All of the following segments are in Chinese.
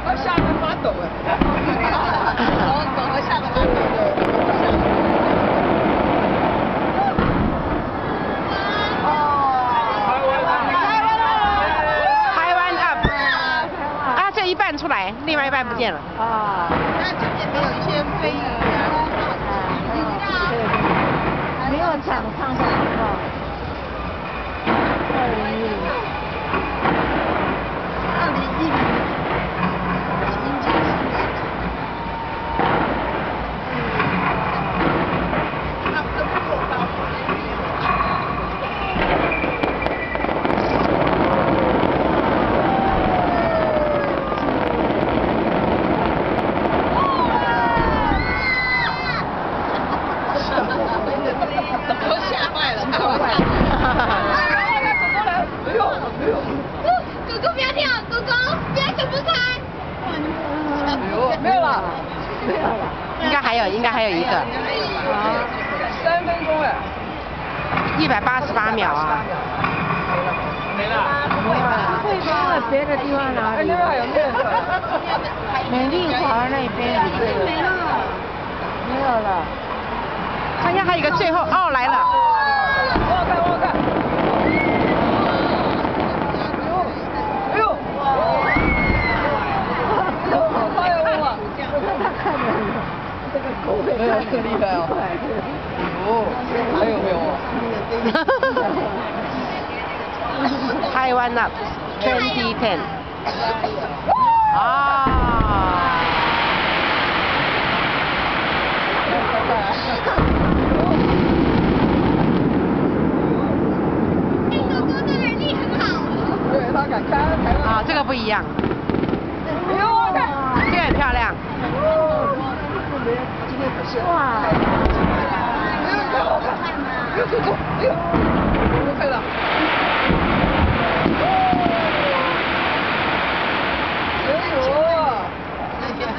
他吓得发抖哎。狗和吓得发抖的。台湾 up 啊，这一半出来，另外一半不见了。啊。那这边没有一些飞鱼啊。没有抢上的好不好都吓坏了，狗狗来了，没有，狗狗不要跳，狗狗不要想不开。没有了，应该还有一个。啊，3分钟哎，188秒啊。没了。会吧？别的地方哪里？那边还有面粉。美丽华那边没了。没有了。看一下还有一个最后哦来了。我看。哎呦！好有用啊！他看着这个狗会看得厉害哦。哦，还有没有啊？台湾 up 2010。啊。对，他敢开台湾。啊，这个不一样。哎呦，我看。这个很漂亮。今天可是。哇！太好看。哎呦，我看到。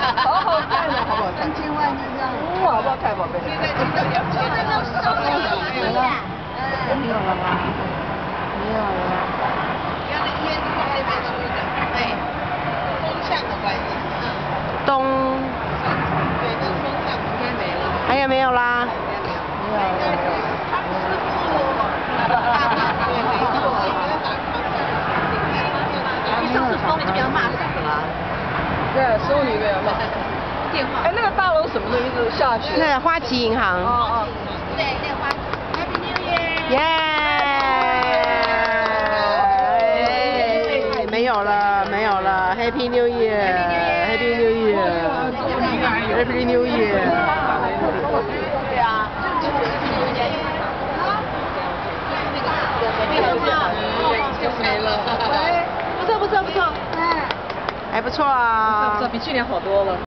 好好看的，好不好看？3000万就这样。哇，好不好看，宝贝？现在没有了吗？没有了。原来因为这边出的，对，风向的关系。东。对，那风向应该没了。还有没有啦？没有了。上次风你就不要骂人了。对，收你没有骂。电话。哎，那个大楼什么时候一直下雪？那花旗银行。哦。对，那花旗。Happy New Year。耶！没有了，Happy New Year，Happy New Year，Happy New Year。对啊。没了。不错，还不错啊。比去年好多了。